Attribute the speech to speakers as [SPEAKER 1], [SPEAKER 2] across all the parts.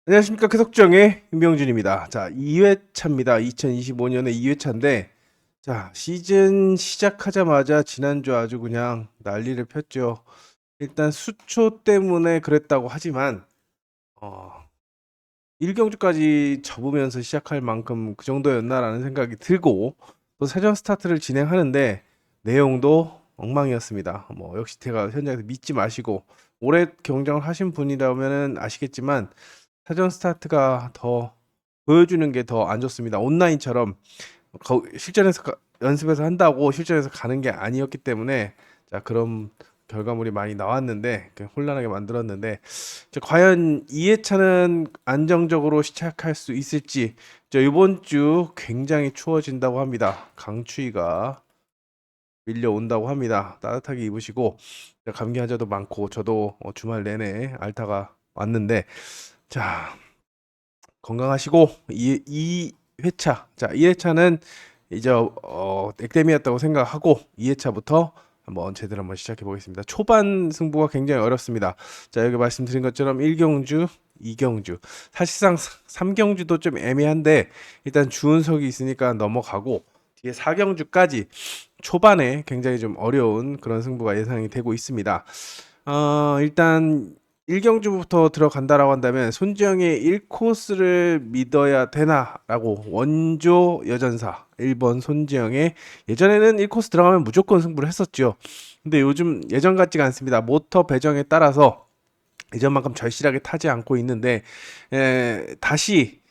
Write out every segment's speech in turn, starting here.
[SPEAKER 1] 안녕하십니까. 계속정의 임명준입니다. 자, 2회차입니다. 2025년의 2회차인데, 자, 시즌 시작하자마자 지난주 아주 그냥 난리를 폈죠. 일단 수초 때문에 그랬다고 하지만, 어, 1경주까지 접으면서 시작할 만큼 그 정도였나라는 생각이 들고, 또 세전 스타트를 진행하는데, 내용도 엉망이었습니다. 뭐, 역시 제가 현장에서 믿지 마시고, 오래 경쟁을 하신 분이라면 아시겠지만, 사전 스타트가 더 보여주는 게 더 안 좋습니다. 온라인처럼 실전에서 연습해서 한다고 실전에서 가는 게 아니었기 때문에 자 그런 결과물이 많이 나왔는데 혼란하게 만들었는데 자, 과연 2회차는 안정적으로 시작할 수 있을지 이번 주 굉장히 추워진다고 합니다. 강추위가 밀려온다고 합니다. 따뜻하게 입으시고 감기 환자도 많고 저도 주말 내내 앓다가 왔는데 자 건강하시고 2회차 자 2회차는 이제 액땜이었다고 생각하고 2회차부터 한번 시작해 보겠습니다. 초반 승부가 굉장히 어렵습니다. 자 여기 말씀드린 것처럼 1경주 2경주 사실상 3경주도 좀 애매한데 일단 주은석이 있으니까 넘어가고 뒤에 4경주까지 초반에 굉장히 좀 어려운 그런 승부가 예상이 되고 있습니다. 일단 1경주부터 들어간다라고 한다면 손지영의 1코스를 믿어야 되나라고 원조 여전사 1번 손지영의 예전에는 1코스 들어가면 무조건 승부를 했었죠. 근데 요즘 예전 같지가 않습니다. 모터 배정에 따라서 예전만큼 절실하게 타지 않고 있는데 다시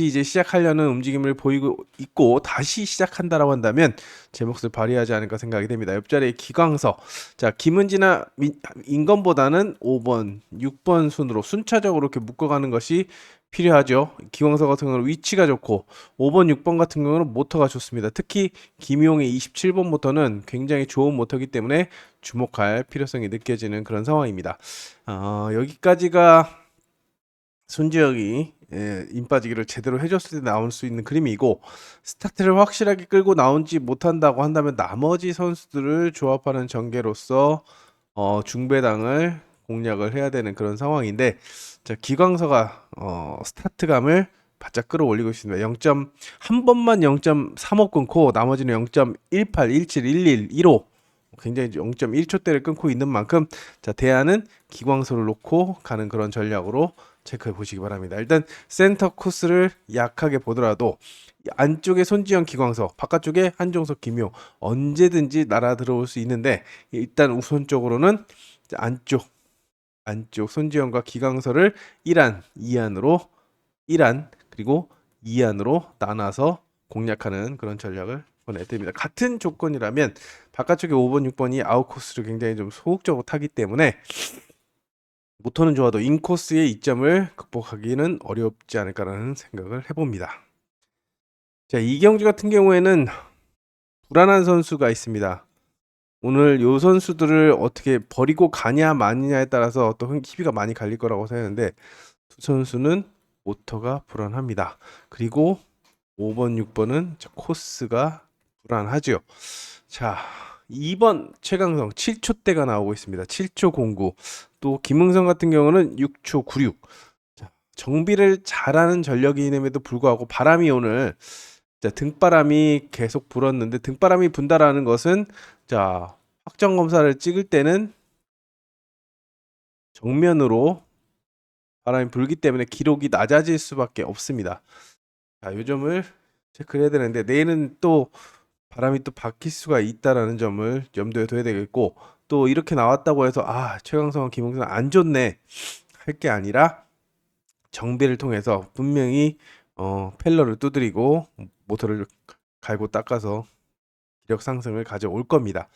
[SPEAKER 1] 이제 시작하려는 움직임을 보이고 있고 다시 시작한다라고 한다면 제 몫을 발휘하지 않을까 생각이 됩니다. 옆자리에 기광서 자 김은지나 인건보다는 5번 6번 순으로 순차적으로 이렇게 묶어가는 것이 필요하죠. 기광서 같은 경우는 위치가 좋고 5번 6번 같은 경우는 모터가 좋습니다. 특히 김용의 27번 모터는 굉장히 좋은 모터이기 때문에 주목할 필요성이 느껴지는 그런 상황입니다. 여기까지가 손지혁이 인 빠지기를 제대로 해줬을 때 나올 수 있는 그림이고 스타트를 확실하게 끌고 나오지 못한다고 한다면 나머지 선수들을 조합하는 전개로서 중배당을 공략을 해야 되는 그런 상황인데 자, 기광서가 스타트감을 바짝 끌어올리고 있습니다. 0. 한 번만 0.35 끊고 나머지는 0.18, 17, 11, 15 굉장히 0.1초대를 끊고 있는 만큼 자 대안은 기광서를 놓고 가는 그런 전략으로 체크해 보시기 바랍니다. 일단 센터 코스를 약하게 보더라도 안쪽에 손지영 기광서 바깥쪽에 한종석 김효 언제든지 날아 들어올 수 있는데 일단 우선적으로는 안쪽 손지영과 기광서를 1안 2안으로 1안 그리고 2안으로 나눠서 공략하는 그런 전략을 보내드립니다. 같은 조건이라면 바깥쪽에 5번 6번이 아웃코스를 굉장히 좀 소극적으로 타기 때문에 모터는 좋아도 인코스의 이점을 극복하기는 어렵지 않을까라는 생각을 해봅니다. 자, 이경주 같은 경우에는 불안한 선수가 있습니다. 오늘 요 선수들을 어떻게 버리고 가냐 마느냐에 따라서 또 희비가 많이 갈릴 거라고 생각하는데 두 선수는 모터가 불안합니다. 그리고 5번, 6번은 코스가 불안하죠. 자, 2번 최강성 7초대가 나오고 있습니다. 7초 09. 또 김흥성 같은 경우는 6초 96. 자, 정비를 잘하는 전력임에도 불구하고 바람이 오늘 자, 등바람이 계속 불었는데 등바람이 분다라는 것은 자, 확정 검사를 찍을 때는 정면으로 바람이 불기 때문에 기록이 낮아질 수밖에 없습니다. 자, 요 점을 체크를 해야 되는데 내일은 또 바람이 또 바뀔 수가 있다라는 점을 염두에 둬야 되겠고 또 이렇게 나왔다고 해서 최강성과 김흥선 안 좋네 할 게 아니라 정비를 통해서 분명히 펠러를 두드리고 모터를 갈고 닦아서 기력 상승을 가져올 겁니다.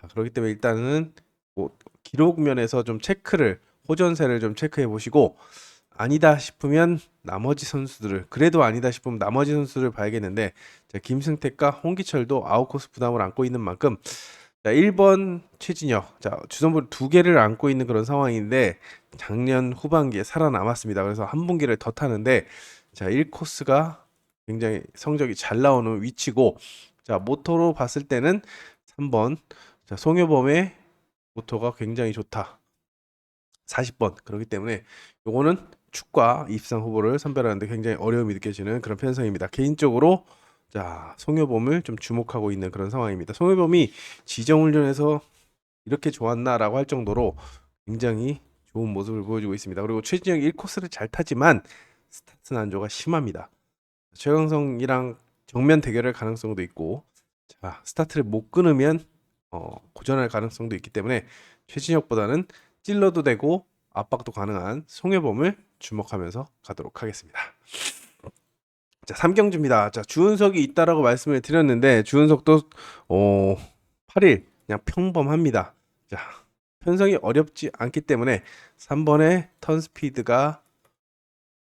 [SPEAKER 1] 자, 그렇기 때문에 일단은 뭐 기록 면에서 좀 체크를 호전세를 좀 체크해 보시고 아니다 싶으면 나머지 선수들을 그래도 아니다 싶으면 나머지 선수를 봐야겠는데 자, 김승택과 홍기철도 아웃코스 부담을 안고 있는 만큼 자, 1번 최진혁 자 주전부를 두 개를 안고 있는 그런 상황인데 작년 후반기에 살아남았습니다. 그래서 한 분기를 더 타는데 자 1코스가 굉장히 성적이 잘 나오는 위치고 자 모토로 봤을 때는 3번 자 송효범의 모토가 굉장히 좋다. 40번 그렇기 때문에 요거는 축과 입상 후보를 선별하는데 굉장히 어려움이 느껴지는 그런 편성입니다. 개인적으로 자, 송효범을 좀 주목하고 있는 그런 상황입니다. 송효범이 지정훈련에서 이렇게 좋았나라고 할 정도로 굉장히 좋은 모습을 보여주고 있습니다. 그리고 최진영이 1코스를 잘 타지만 스타트 난조가 심합니다. 최강성이랑 정면 대결할 가능성도 있고, 자, 스타트를 못 끊으면 고전할 가능성도 있기 때문에 최진혁보다는 찔러도 되고 압박도 가능한 송혜범을 주목하면서 가도록 하겠습니다. 자, 3경주입니다. 자, 주은석이 있다라고 말씀을 드렸는데 주은석도 8일 그냥 평범합니다. 자, 편성이 어렵지 않기 때문에 3번의 턴 스피드가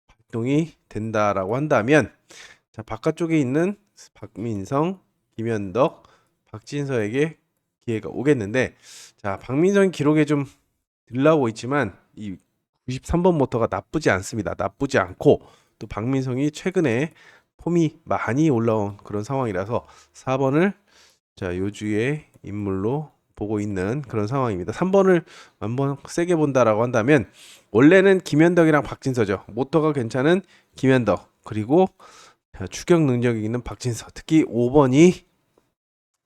[SPEAKER 1] 발동이 된다라고 한다면, 자, 바깥쪽에 있는 박민성, 김현덕, 박진서에게 기회가 오겠는데, 자, 박민성 기록에 좀 들나오고 있지만 이 93번 모터가 나쁘지 않습니다. 나쁘지 않고 또 박민성이 최근에 폼이 많이 올라온 그런 상황이라서 4번을 자, 요주의 인물로 보고 있는 그런 상황입니다. 3번을 한번 세게 본다라고 한다면 원래는 김현덕이랑 박진서죠. 모터가 괜찮은 김현덕, 그리고 추격 능력이 있는 박진서, 특히 5번이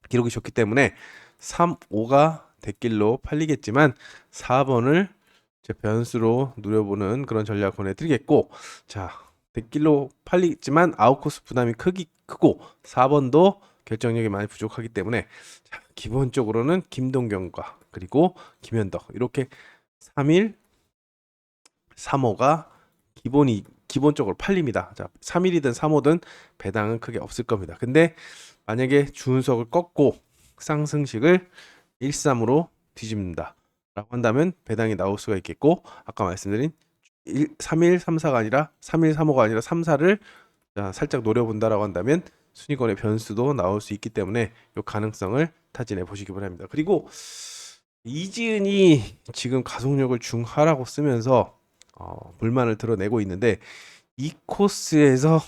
[SPEAKER 1] 기록이 좋기 때문에 3, 5가 대길로 팔리겠지만 4번을 제 변수로 누려보는 그런 전략 보내드리겠고, 자, 대길로 팔리지만 아웃코스 부담이 크고 4번도 결정력이 많이 부족하기 때문에, 자, 기본적으로는 김동경과 그리고 김현덕 이렇게 3일 3호가 기본적으로 팔립니다. 자, 3일이든 3호든 배당은 크게 없을 겁니다. 근데 만약에 주은석을 꺾고 상승식을 1-3으로 뒤집는다 라고 한다면 배당이 나올 수가 있겠고, 아까 말씀드린 3일 3-4가 아니라 3일 3-5가 아니라 3-4를 살짝 노려본다라고 한다면 순위권의 변수도 나올 수 있기 때문에 이 가능성을 타진해 보시기 바랍니다. 그리고 이지은이 지금 가속력을 중하라고 쓰면서 불만을 드러내고 있는데 이 코스에서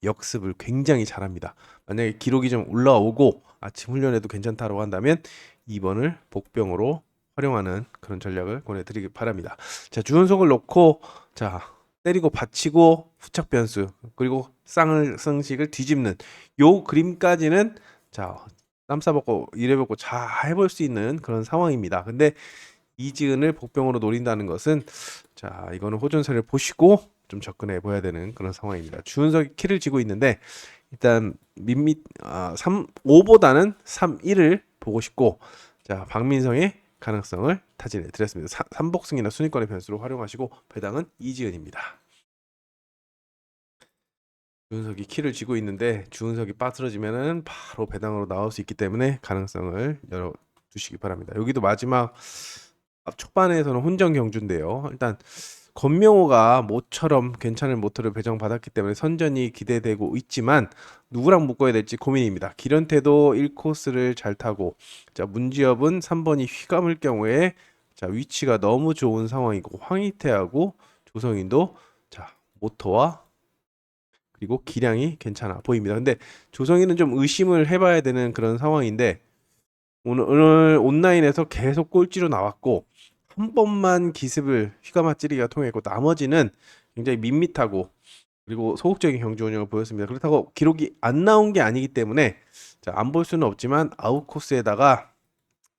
[SPEAKER 1] 역습을 굉장히 잘합니다. 만약에 기록이 좀 올라오고 아침 훈련에도 괜찮다고 한다면 2번을 복병으로 활용하는 그런 전략을 권해드리기 바랍니다. 자, 주은석을 놓고 자, 때리고 받치고 후착 변수 그리고 쌍승식을 뒤집는 요 그림까지는 자, 땀 싸먹고 일해먹고 잘 해볼 수 있는 그런 상황입니다. 근데 이지은을 복병으로 노린다는 것은, 자, 이거는 호전세를 보시고 좀 접근해 보야 되는 그런 상황입니다. 주은석이 키를 쥐고 있는데 일단 5보다는 3, 1을 보고 싶고, 자, 박민성의 가능성을 타진해 드렸습니다. 3복승이나 순위권의 변수로 활용하시고 배당은 이지은입니다. 주은석이 키를 쥐고 있는데 주은석이 빠뜨려지면은 바로 배당으로 나올 수 있기 때문에 가능성을 열어 두시기 바랍니다. 여기도 마지막 초반에서는 혼전 경주인데요. 일단 권명호가 모처럼 괜찮은 모터를 배정받았기 때문에 선전이 기대되고 있지만 누구랑 묶어야 될지 고민입니다. 기련태도 1코스를 잘 타고, 자, 문지엽은 3번이 휘감을 경우에 자, 위치가 너무 좋은 상황이고, 황희태하고 조성인도 자, 모터와 그리고 기량이 괜찮아 보입니다. 근데 조성인은 좀 의심을 해봐야 되는 그런 상황인데 오늘 온라인에서 계속 꼴찌로 나왔고 한 번만 기습을 휘감아 찌르기가 통했고 나머지는 굉장히 밋밋하고 그리고 소극적인 경주 운영을 보였습니다. 그렇다고 기록이 안 나온 게 아니기 때문에 안 볼 수는 없지만 아웃 코스에다가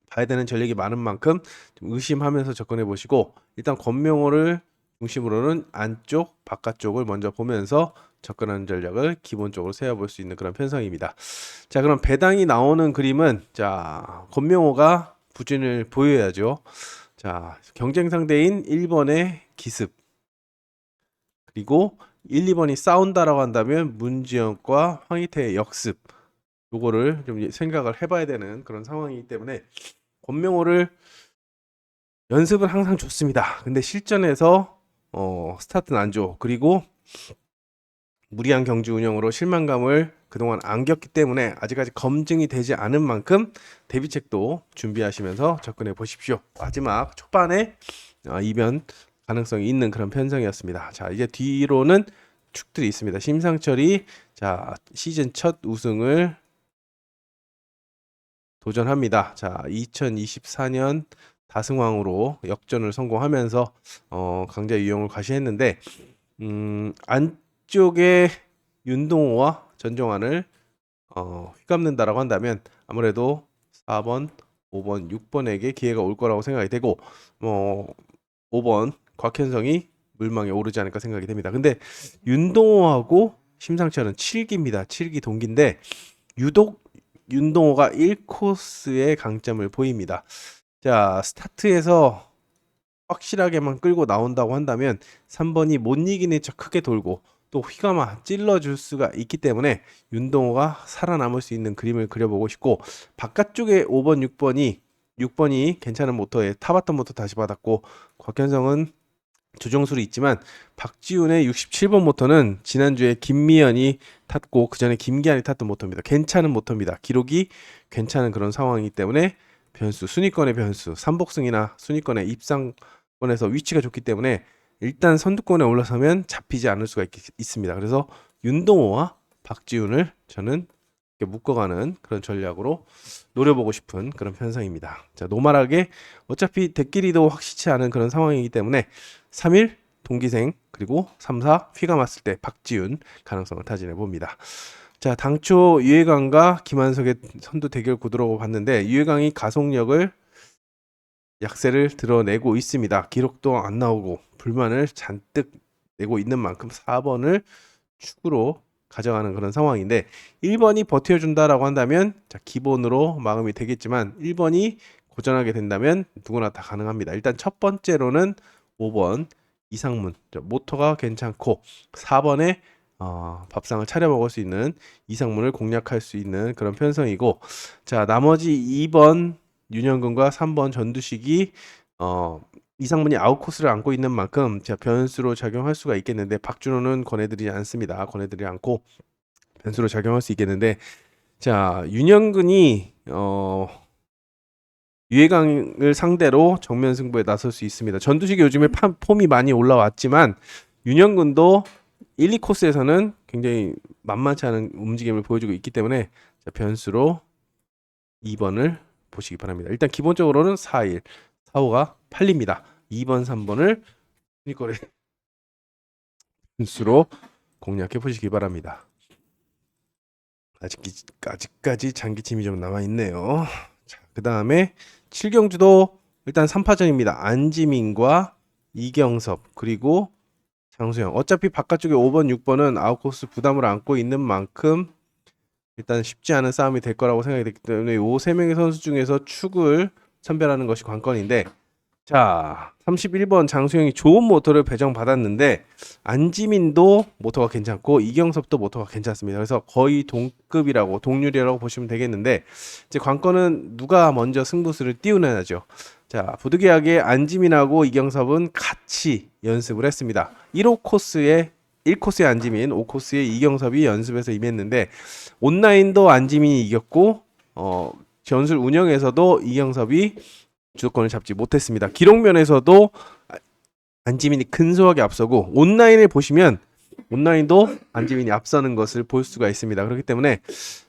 [SPEAKER 1] 봐야 되는 전력이 많은 만큼 좀 의심하면서 접근해 보시고, 일단 권명호를 중심으로는 안쪽 바깥쪽을 먼저 보면서 접근하는 전략을 기본적으로 세워볼 수 있는 그런 편성입니다. 자, 그럼 배당이 나오는 그림은, 자, 권명호가 부진을 보여야죠. 자, 경쟁 상대인 1번의 기습, 그리고 1, 2번이 싸운다라고 한다면 문지영과 황희태의 역습, 요거를 좀 생각을 해봐야 되는 그런 상황이기 때문에 권명호를 연습은 항상 좋습니다. 근데 실전에서 스타트는 안 좋고, 그리고 무리한 경주 운영으로 실망감을 그동안 안겼기 때문에 아직까지 검증이 되지 않은 만큼 대비책도 준비하시면서 접근해 보십시오. 마지막 초반에 이변 가능성이 있는 그런 편성이었습니다. 자, 이제 뒤로는 축들이 있습니다. 심상철이 자, 시즌 첫 우승을 도전합니다. 자, 2024년 다승왕으로 역전을 성공하면서 강자 유영을 과시했는데 안쪽에 윤동호와 전종환을 휘감는다라고 한다면 아무래도 4번, 5번, 6번에게 기회가 올 거라고 생각이 되고 5번 곽현성이 물망에 오르지 않을까 생각이 됩니다. 근데 윤동호하고 심상치 않은 7기입니다. 7기 동기인데 유독 윤동호가 1코스의 강점을 보입니다. 자, 스타트에서 확실하게만 끌고 나온다고 한다면 3번이 못 이기는 척 크게 돌고 또 휘감아 찔러줄 수가 있기 때문에 윤동호가 살아남을 수 있는 그림을 그려보고 싶고, 바깥쪽에 5번, 6번이 괜찮은 모터에 타봤던 모터 다시 받았고, 곽현성은 조정술이 있지만 박지훈의 67번 모터는 지난주에 김미연이 탔고 그 전에 김기한이 탔던 모터입니다. 괜찮은 모터입니다. 기록이 괜찮은 그런 상황이기 때문에 변수, 순위권의 변수, 삼복승이나 순위권의 입상권에서 위치가 좋기 때문에 일단 선두권에 올라서면 잡히지 않을 수가 있습니다. 그래서 윤동호와 박지훈을 저는 이렇게 묶어가는 그런 전략으로 노려보고 싶은 그런 편성입니다. 자, 노멀하게 어차피 대끼리도 확실치 않은 그런 상황이기 때문에 3일 동기생 그리고 3, 4 휘가 맞을 때 박지훈 가능성을 타진해 봅니다. 자, 당초 유해강과 김한석의 선두 대결 구도라고 봤는데 유해강이 가속력을 약세를 드러내고 있습니다. 기록도 안 나오고 불만을 잔뜩 내고 있는 만큼 4번을 축으로 가져가는 그런 상황인데 1번이 버텨준다라고 한다면 자, 기본으로 마감이 되겠지만 1번이 고전하게 된다면 누구나 다 가능합니다. 일단 첫 번째로는 5번 이상문 모터가 괜찮고 4번에 밥상을 차려 먹을 수 있는 이상문을 공략할 수 있는 그런 편성이고, 자 나머지 2번 윤영근과 3번 전두식이 이상문이 아웃코스를 안고 있는 만큼 제가 변수로 작용할 수가 있겠는데 박준호는 권해드리지 않습니다. 권해드리지 않고 변수로 작용할 수 있겠는데, 자 윤영근이 유해강을 상대로 정면 승부에 나설 수 있습니다. 전두식이 요즘에 폼이 많이 올라왔지만 윤영근도 1, 2코스에서는 굉장히 만만치 않은 움직임을 보여주고 있기 때문에 자, 변수로 2번을 보시기 바랍니다. 일단 기본적으로는 4, 1, 4, 5가 팔립니다. 2번, 3번을 순위권의 변수로 공략해 보시기 바랍니다. 아직까지 장기침이 좀 남아있네요. 자, 그 다음에 7경주도 일단 3파전입니다. 안지민과 이경섭 그리고 장수영. 어차피 바깥쪽에 5번, 6번은 아웃코스 부담을 안고 있는 만큼 일단 쉽지 않은 싸움이 될 거라고 생각이 됐기 때문에 이 3명의 선수 중에서 축을 선별하는 것이 관건인데, 자 31번 장수영이 좋은 모터를 배정받았는데 안지민도 모터가 괜찮고 이경섭도 모터가 괜찮습니다. 그래서 거의 동급이라고 동률이라고 보시면 되겠는데 이제 관건은 누가 먼저 승부수를 띄우느냐죠. 자 부득이하게 안지민하고 이경섭은 같이 연습을 했습니다. 1코스의 안지민, 5코스의 이경섭이 연습에서 임했는데 온라인도 안지민이 이겼고 전술 운영에서도 이경섭이 주도권을 잡지 못했습니다. 기록면에서도 안지민이 근소하게 앞서고 온라인을 보시면 온라인도 안지민이 앞서는 것을 볼 수가 있습니다. 그렇기 때문에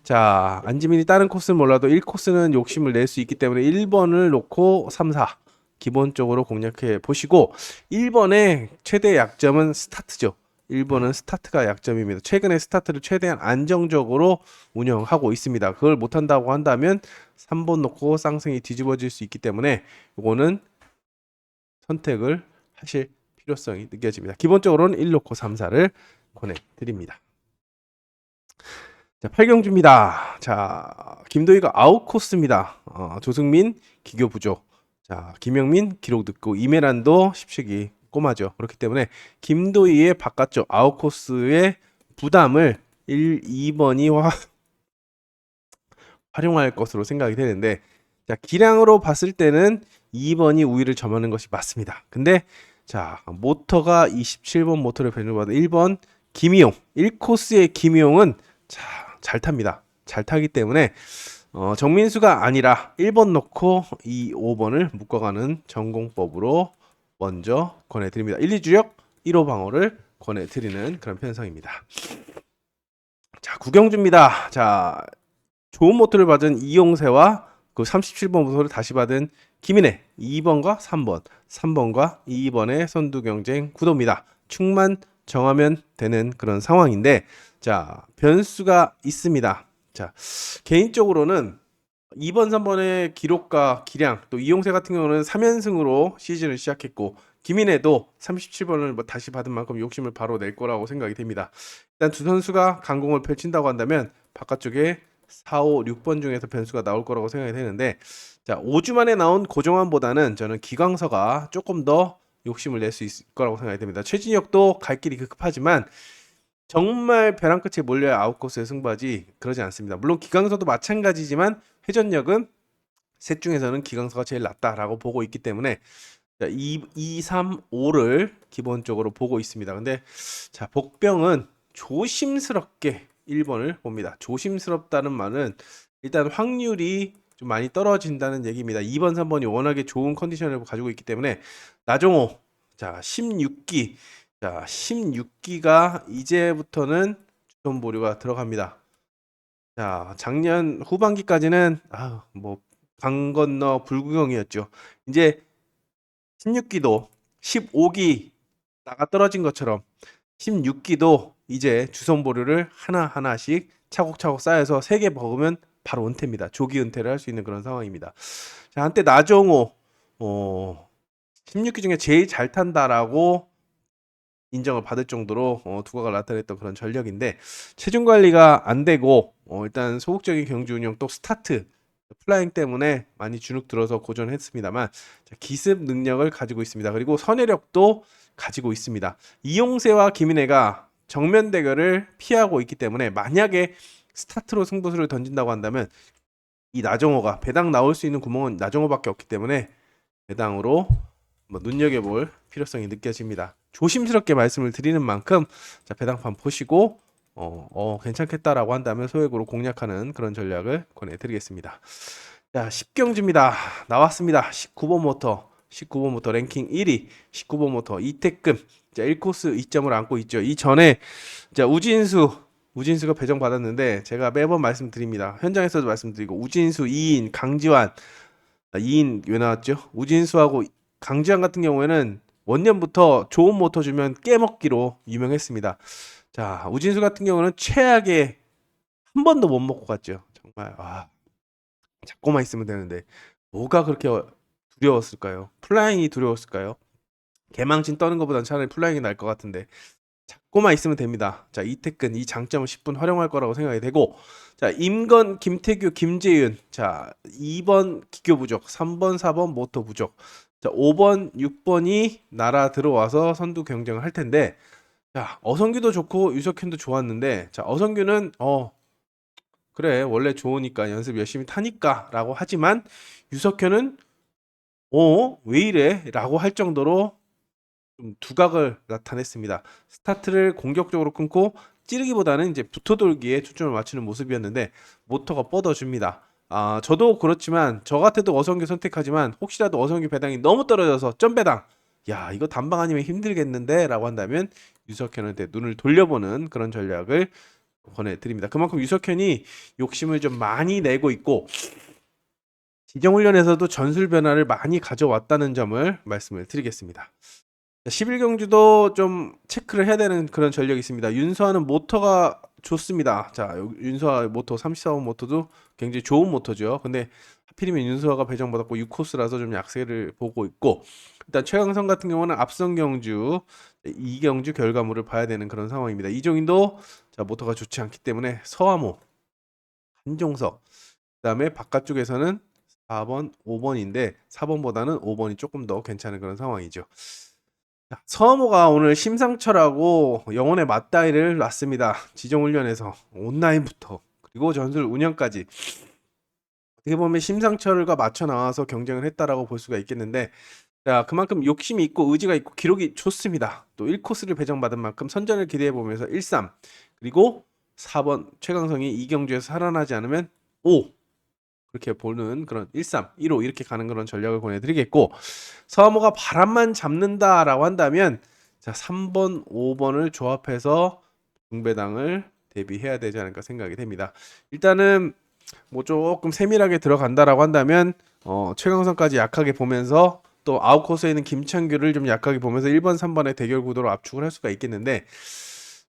[SPEAKER 1] 자 안지민이 다른 코스는 몰라도 1코스는 욕심을 낼 수 있기 때문에 1번을 놓고 3, 4 기본적으로 공략해 보시고, 1번의 최대 약점은 스타트죠. 1번은 스타트가 약점입니다. 최근에 스타트를 최대한 안정적으로 운영하고 있습니다. 그걸 못한다고 한다면 3번 놓고 쌍승이 뒤집어질 수 있기 때문에 이거는 선택을 하실 필요성이 느껴집니다. 기본적으로는 1 놓고 3, 4를 권해드립니다. 자 8경주입니다. 자 김도희가 아웃코스입니다. 조승민 기교 부족. 자 김영민 기록 늦고 이메란도 10시기 꼬마죠. 그렇기 때문에 김도희의 바깥쪽 아웃코스의 부담을 1, 2번이 활용할 것으로 생각이 되는데, 자 기량으로 봤을 때는 2번이 우위를 점하는 것이 맞습니다. 근데 자 모터가 27번 모터를 배정받은 1번 김희용 1코스의 김희용은 잘 탑니다. 잘 타기 때문에 정민수가 아니라 1번 놓고 이 5번을 묶어가는 전공법으로 먼저 권해드립니다. 1, 2주력 1호 방어를 권해드리는 그런 편성입니다. 자 9경주입니다. 자 좋은 모터를 받은 이용세와 그 37번 모터를 다시 받은 김인혜 2번과 3번, 3번과 2번의 선두 경쟁 구도입니다. 축만 정하면 되는 그런 상황인데, 자, 변수가 있습니다. 자, 개인적으로는 2번, 3번의 기록과 기량, 또 이용세 같은 경우는 3연승으로 시즌을 시작했고, 김인혜도 37번을 뭐 다시 받은 만큼 욕심을 바로 낼 거라고 생각이 됩니다. 일단 두 선수가 강공을 펼친다고 한다면 바깥쪽에 4, 5, 6번 중에서 변수가 나올 거라고 생각이 되는데, 자, 5주 만에 나온 고종환보다는 저는 기광서가 조금 더 욕심을 낼 수 있을 거라고 생각이 됩니다. 최진혁도 갈 길이 급하지만 정말 벼랑 끝에 몰려야 아웃코스의 승부하지 그러지 않습니다. 물론 기광서도 마찬가지지만 회전력은 셋 중에서는 기광서가 제일 낫다라고 보고 있기 때문에 2, 3, 5를 기본적으로 보고 있습니다. 근데 자, 복병은 조심스럽게 1번을 봅니다. 조심스럽다는 말은 일단 확률이 좀 많이 떨어진다는 얘기입니다. 2번, 3번이 워낙에 좋은 컨디션을 가지고 있기 때문에 나종호, 자, 16기, 자, 16기가 이제부터는 주전 보류가 들어갑니다. 자, 작년 후반기까지는 강 건너 불구경이었죠. 이제 16기도 15기 나가 떨어진 것처럼 16기도 이제 주선 보류를 하나하나씩 차곡차곡 쌓여서 3개 먹으면 바로 은퇴입니다. 조기 은퇴를 할 수 있는 그런 상황입니다. 자, 한때 나종호 16기 중에 제일 잘 탄다라고 인정을 받을 정도로 두각을 나타냈던 그런 전력인데 체중 관리가 안 되고 일단 소극적인 경주 운영 또 스타트 플라잉 때문에 많이 주눅 들어서 고전했습니다만 기습 능력을 가지고 있습니다. 그리고 선회력도 가지고 있습니다. 이용세와 김인혜가 정면 대결을 피하고 있기 때문에 만약에 스타트로 승부수를 던진다고 한다면 이 나정호가 배당 나올 수 있는 구멍은 나정호밖에 없기 때문에 배당으로 눈여겨볼 필요성이 느껴집니다. 조심스럽게 말씀을 드리는 만큼 자, 배당판 보시고 괜찮겠다라고 한다면 소액으로 공략하는 그런 전략을 권해드리겠습니다. 자, 10경주입니다. 나왔습니다. 19번 모터, 19번 모터 랭킹 1위, 19번 모터 이태금. 자, 1코스 2점을 안고 있죠. 이 전에 자, 우진수가 배정받았는데 제가 매번 말씀드립니다. 현장에서도 말씀드리고 우진수, 이인, 강지환 2인 왜 나왔죠? 우진수하고 강지환 같은 경우에는 원년부터 좋은 모터 주면 깨먹기로 유명했습니다. 자, 우진수 같은 경우는 최악의 한 번도 못 먹고 갔죠. 정말 잡고만 있으면 되는데 뭐가 그렇게 두려웠을까요? 플라잉이 두려웠을까요? 개망신 떠는 것보단 차라리 플라잉이 나을 것 같은데 잡고만 있으면 됩니다. 자, 이태근 이 장점을 10분 활용할 거라고 생각이 되고, 자, 임건, 김태규, 김재윤, 자, 2번 기교 부족, 3번, 4번 모터 부족, 자, 5번, 6번이 날아 들어와서 선두 경쟁을 할 텐데, 자, 어성규도 좋고 유석현도 좋았는데, 자, 어성규는 그래 원래 좋으니까 연습 열심히 타니까라고 하지만 유석현은 왜 이래? 라고 할 정도로 좀 두각을 나타냈습니다. 스타트를 공격적으로 끊고 찌르기보다는 이제 붙어돌기에 초점을 맞추는 모습이었는데 모터가 뻗어줍니다. 저도 그렇지만 저 같아도 어성규 선택하지만 혹시라도 어성규 배당이 너무 떨어져서 점배당 야 이거 단방 아니면 힘들겠는데 라고 한다면 유석현한테 눈을 돌려보는 그런 전략을 권해드립니다. 그만큼 유석현이 욕심을 좀 많이 내고 있고 지정훈련에서도 전술 변화를 많이 가져왔다는 점을 말씀을 드리겠습니다. 11경주도 좀 체크를 해야 되는 그런 전력이 있습니다. 윤서아는 모터가 좋습니다. 자, 윤서아 모터 34번 모터도 굉장히 좋은 모터죠. 근데 하필이면 윤서아가 배정받았고 6코스라서 좀 약세를 보고 있고 일단 최강성 같은 경우는 앞선 경주 2경주 결과물을 봐야 되는 그런 상황입니다. 이종인도 자, 모터가 좋지 않기 때문에 서하모, 한종석 그다음에 바깥쪽에서는 4번, 5번인데 4번보다는 5번이 조금 더 괜찮은 그런 상황이죠. 서머가 오늘 심상철하고 영혼의 맞다이를 놨습니다. 지정훈련에서 온라인부터 그리고 전술 운영까지 어떻게 보면 심상철과 맞춰 나와서 경쟁을 했다라고 볼 수가 있겠는데 자 그만큼 욕심이 있고 의지가 있고 기록이 좋습니다. 또 1코스를 배정받은 만큼 선전을 기대해 보면서 1-3 그리고 4번 최강성이 이경주에서 살아나지 않으면 5 그렇게 보는 그런 1-3, 1-5 이렇게 가는 그런 전략을 권해드리겠고 서머가 바람만 잡는다라고 한다면 자 3번, 5번을 조합해서 중배당을 대비해야 되지 않을까 생각이 됩니다. 일단은 뭐 조금 세밀하게 들어간다라고 한다면 최강선까지 약하게 보면서 또 아웃코스에 있는 김창규를 좀 약하게 보면서 1번, 3번의 대결 구도로 압축을 할 수가 있겠는데,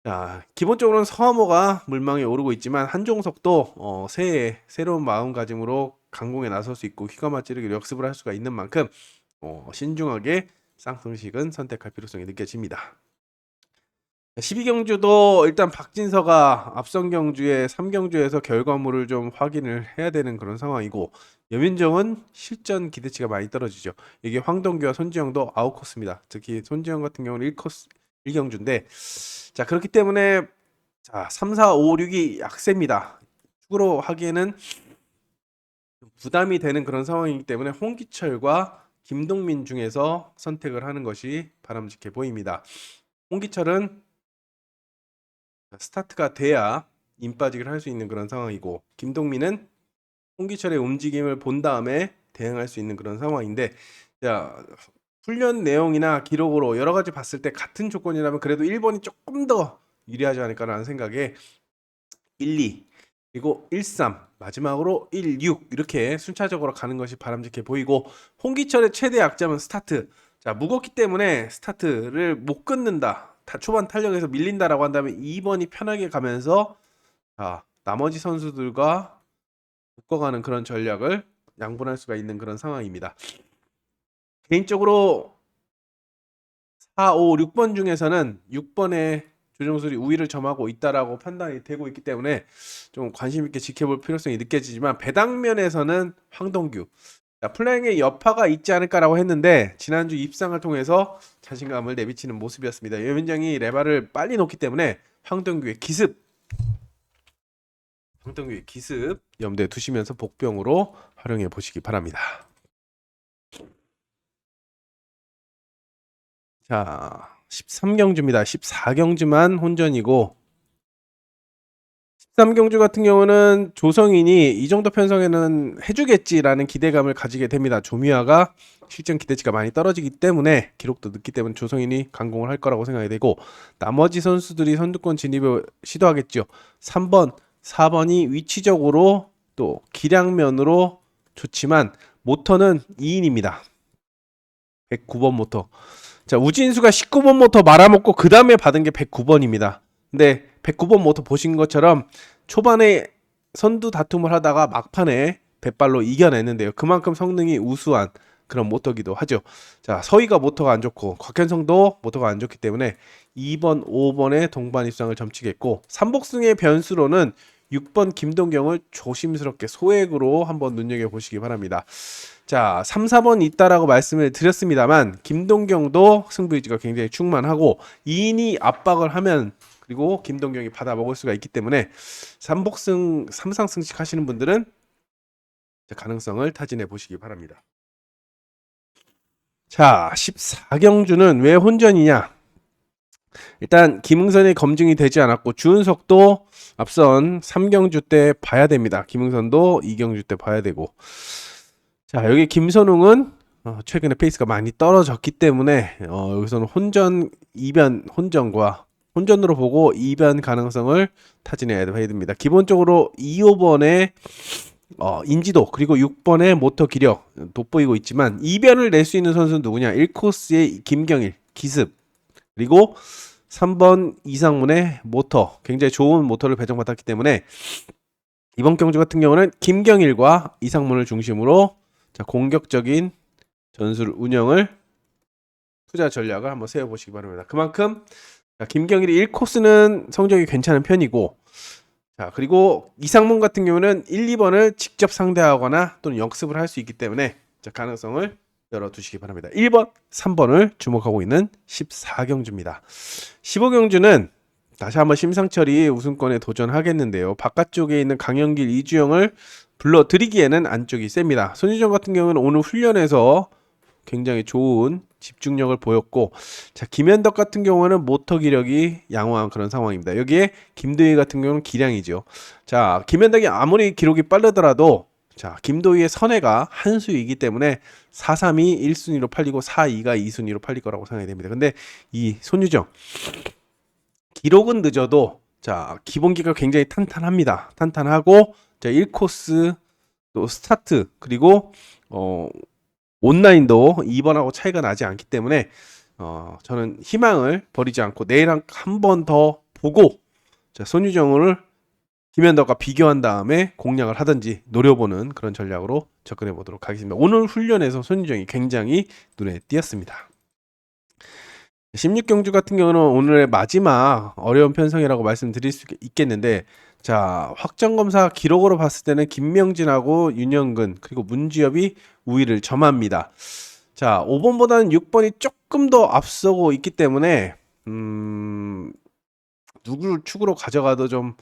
[SPEAKER 1] 자, 기본적으로는 서하모가 물망에 오르고 있지만 한종석도 새해 새로운 마음가짐으로 강공에 나설 수 있고 휘감아 찌르기를 역습을 할 수가 있는 만큼 신중하게 쌍승식은 선택할 필요성이 느껴집니다. 12경주도 일단 박진서가 앞선 경주에 3경주에서 결과물을 좀 확인을 해야 되는 그런 상황이고, 여민정은 실전 기대치가 많이 떨어지죠. 이게 황동규와 손지영도 아웃코스입니다. 특히 손지영 같은 경우는 1코스 1경주인데, 자, 그렇기 때문에 자, 3, 4, 5, 6이 약세입니다. 축으로 하기에는 부담이 되는 그런 상황이기 때문에 홍기철과 김동민 중에서 선택을 하는 것이 바람직해 보입니다. 홍기철은 스타트가 돼야 임 빠지기를 할 수 있는 그런 상황이고, 김동민은 홍기철의 움직임을 본 다음에 대응할 수 있는 그런 상황인데, 자, 훈련 내용이나 기록으로 여러 가지 봤을 때 같은 조건이라면 그래도 1번이 조금 더 유리하지 않을까라는 생각에 1, 2 그리고 1, 3 마지막으로 1, 6 이렇게 순차적으로 가는 것이 바람직해 보이고, 홍기철의 최대 약점은 스타트. 자, 무겁기 때문에 스타트를 못 끊는다, 초반 탄력에서 밀린다라고 한다면 2번이 편하게 가면서 자, 나머지 선수들과 묶어가는 그런 전략을 양분할 수가 있는 그런 상황입니다. 개인적으로 4, 5, 6번 중에서는 6번의 조정술이 우위를 점하고 있다라고 판단이 되고 있기 때문에 좀 관심 있게 지켜볼 필요성이 느껴지지만, 배당면에서는 황동규, 자, 플라잉의 여파가 있지 않을까라고 했는데 지난주 입상을 통해서 자신감을 내비치는 모습이었습니다. 여민정이 레바를 빨리 놓기 때문에 황동규의 기습 염두에 두시면서 복병으로 활용해 보시기 바랍니다. 자, 13경주입니다. 14경주만 혼전이고, 13경주 같은 경우는 조성인이 이 정도 편성에는 해주겠지라는 기대감을 가지게 됩니다. 조미화가 실전 기대치가 많이 떨어지기 때문에, 기록도 늦기 때문에 조성인이 강공을 할 거라고 생각이 되고, 나머지 선수들이 선두권 진입을 시도하겠죠. 3번, 4번이 위치적으로 또 기량면으로 좋지만 모터는 2인입니다. 109번 모터. 자, 우진수가 19번 모터 말아먹고 그 다음에 받은 게 109번입니다. 근데 109번 모터 보신 것처럼 초반에 선두 다툼을 하다가 막판에 백발로 이겨냈는데요. 그만큼 성능이 우수한 그런 모터기도 하죠. 자, 서희가 모터가 안 좋고 곽현성도 모터가 안 좋기 때문에 2번, 5번에 동반 입상을 점치겠고, 삼복승의 변수로는 6번 김동경을 조심스럽게 소액으로 한번 눈여겨보시기 바랍니다. 자, 3, 4번 있다라고 말씀을 드렸습니다만 김동경도 승부 의지가 굉장히 충만하고 2인이 압박을 하면 그리고 김동경이 받아 먹을 수가 있기 때문에 삼복승 3상승식 하시는 분들은 가능성을 타진해 보시기 바랍니다. 자, 14경주는 왜 혼전이냐? 일단 김응선의 검증이 되지 않았고 주은석도 앞선 3경주 때 봐야 됩니다. 김응선도 2경주 때 봐야 되고, 자, 여기 김선웅은 최근에 페이스가 많이 떨어졌기 때문에 여기서는 혼전, 이변, 혼전으로 보고 이변 가능성을 타진해야 됩니다. 기본적으로 2, 5번에 인지도 그리고 6번의 모터 기력 돋보이고 있지만, 이변을 낼 수 있는 선수는 누구냐? 1코스의 김경일, 기습, 그리고 3번 이상문의 모터, 굉장히 좋은 모터를 배정받았기 때문에 이번 경주 같은 경우는 김경일과 이상문을 중심으로 자, 공격적인 전술 운영을, 투자 전략을 한번 세워보시기 바랍니다. 그만큼 자, 김경일이 1코스는 성적이 괜찮은 편이고, 자, 그리고 이상문 같은 경우는 1, 2번을 직접 상대하거나 또는 역습을 할 수 있기 때문에 자, 가능성을 열어두시기 바랍니다. 1번, 3번을 주목하고 있는 14경주입니다. 15경주는 다시 한번 심상철이 우승권에 도전하겠는데요. 바깥쪽에 있는 강영길, 이주영을 불러들이기에는 안쪽이 셉니다. 손희정 같은 경우는 오늘 훈련에서 굉장히 좋은 집중력을 보였고, 자, 김현덕 같은 경우는 모터 기력이 양호한 그런 상황입니다. 여기에 김도희 같은 경우는 기량이죠. 자, 김현덕이 아무리 기록이 빠르더라도 자, 김도희의 선회가 한 수이기 때문에 4-3이 1순위로 팔리고 4-2가 2순위로 팔릴 거라고 생각이 됩니다. 근데 이 손유정 기록은 늦어도 자, 기본기가 굉장히 탄탄합니다. 탄탄하고 자, 1코스 또 스타트 그리고 온라인도 2번하고 차이가 나지 않기 때문에 저는 희망을 버리지 않고 내일 한 번 더 보고 자, 손유정을 김현덕과 비교한 다음에 공략을 하든지 노려보는 그런 전략으로 접근해 보도록 하겠습니다. 오늘 훈련에서 손유정이 굉장히 눈에 띄었습니다. 16경주 같은 경우는 오늘의 마지막 어려운 편성이라고 말씀드릴 수 있겠는데 자, 확정검사 기록으로 봤을 때는 김명진하고 윤영근 그리고 문주엽이 우위를 점합니다. 자, 5번보다는 6번이 조금 더 앞서고 있기 때문에 누구를 축으로 가져가도 좀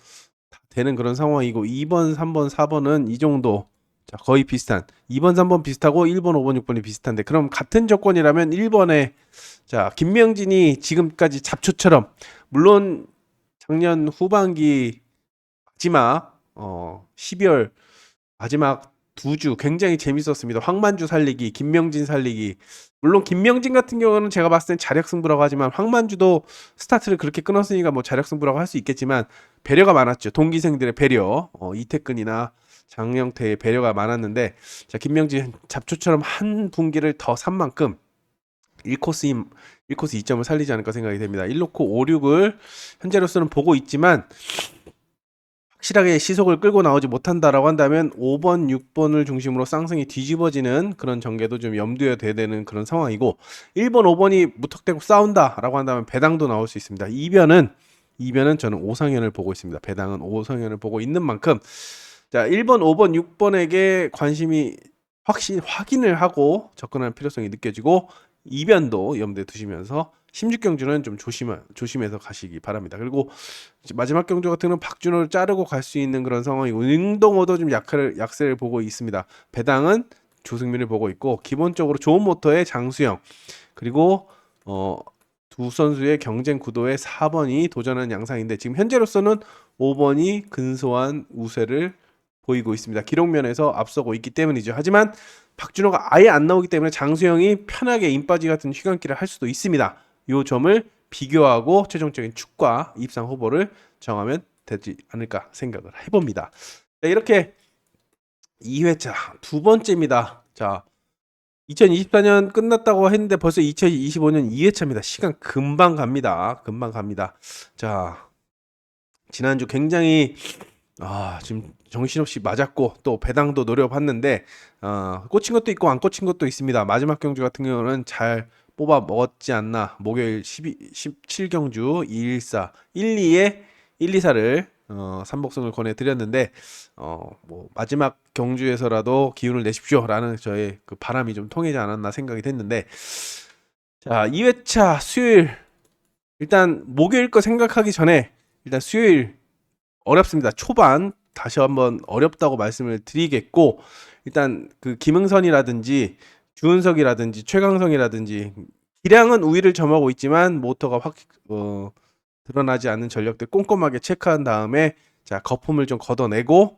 [SPEAKER 1] 되는 그런 상황이고 2번, 3번, 4번은 이 정도 자, 거의 비슷한 2번, 3번 비슷하고 1번, 5번, 6번이 비슷한데 그럼 같은 조건이라면 1번에 자, 김명진이 지금까지 잡초처럼 물론 작년 후반기 마지막 12월 마지막 2주 굉장히 재밌었습니다. 황만주 살리기, 김명진 살리기. 물론 김명진 같은 경우는 제가 봤을 땐 자력승부라고 하지만 황만주도 스타트를 그렇게 끊었으니까 뭐 자력승부라고 할 수 있겠지만 배려가 많았죠. 동기생들의 배려, 이태근이나 장영태의 배려가 많았는데 자, 김명진 잡초처럼 한 분기를 더 산 만큼 1코스 2점을 살리지 않을까 생각이 됩니다. 1놓고 5, 6을 현재로서는 보고 있지만 확실하게 시속을 끌고 나오지 못한다라고 한다면 5번, 6번을 중심으로 쌍승이 뒤집어지는 그런 전개도 좀 염두에 둬야 되는 그런 상황이고 1번, 5번이 무턱대고 싸운다라고 한다면 배당도 나올 수 있습니다. 이변은 저는 오상현을 보고 있습니다. 배당은 오상현을 보고 있는 만큼 자 1번, 5번, 6번에게 관심이 확인을 하고 접근하는 필요성이 느껴지고 이변도 염두에 두시면서 16경주는 좀 조심해서 가시기 바랍니다. 그리고 마지막 경주 같은 경우는 박준호를 자르고 갈 수 있는 그런 상황이고 능동호도 좀 약세를 보고 있습니다. 배당은 조승민을 보고 있고 기본적으로 좋은 모터의 장수영 그리고 두 선수의 경쟁 구도의 4번이 도전하는 양상인데 지금 현재로서는 5번이 근소한 우세를 보이고 있습니다. 기록면에서 앞서고 있기 때문이죠. 하지만 박준호가 아예 안 나오기 때문에 장수영이 편하게 인바지 같은 휘감기를 할 수도 있습니다. 이 점을 비교하고 최종적인 축과 입상 후보를 정하면 되지 않을까 생각을 해봅니다. 자, 이렇게 2회차 두 번째입니다. 자, 2024년 끝났다고 했는데 벌써 2025년 2회차입니다. 시간 금방 갑니다. 금방 갑니다. 자, 지난주 굉장히 지금 정신없이 맞았고 또 배당도 노려봤는데 꽂힌 것도 있고 안 꽂힌 것도 있습니다. 마지막 경주 같은 경우는 잘 뽑아 먹었지 않나. 목요일 17경주 214 1, 2에 1, 2, 4를 삼복승을 권해드렸는데 뭐 마지막 경주에서라도 기운을 내십시오라는 저의 그 바람이 좀 통하지 않았나 생각이 됐는데 자 2회차 수요일 일단 목요일 거 생각하기 전에 일단 수요일 어렵습니다. 초반 다시 한번 어렵다고 말씀을 드리겠고 일단 그 김흥선이라든지 주은석이라든지 최강성이라든지 기량은 우위를 점하고 있지만 모터가 확 드러나지 않는 전력들 꼼꼼하게 체크한 다음에 자 거품을 좀 걷어내고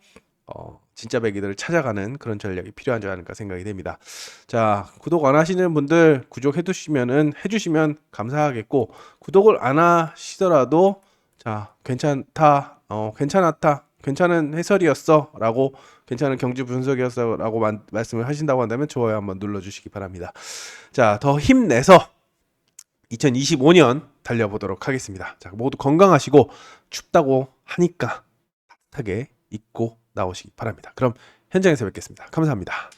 [SPEAKER 1] 진짜 배기들을 찾아가는 그런 전략이 필요하지 않을까 생각이 됩니다. 자 구독 안 하시는 분들 구독해주시면 감사하겠고 구독을 안 하시더라도 자 괜찮다 괜찮았다 괜찮은 해설이었어 라고 괜찮은 경주 분석이었어 라고 말씀을 하신다고 한다면 좋아요 한번 눌러주시기 바랍니다. 자 더 힘내서 2025년 달려보도록 하겠습니다. 자 모두 건강하시고 춥다고 하니까 따뜻하게 입고 나오시기 바랍니다. 그럼 현장에서 뵙겠습니다. 감사합니다.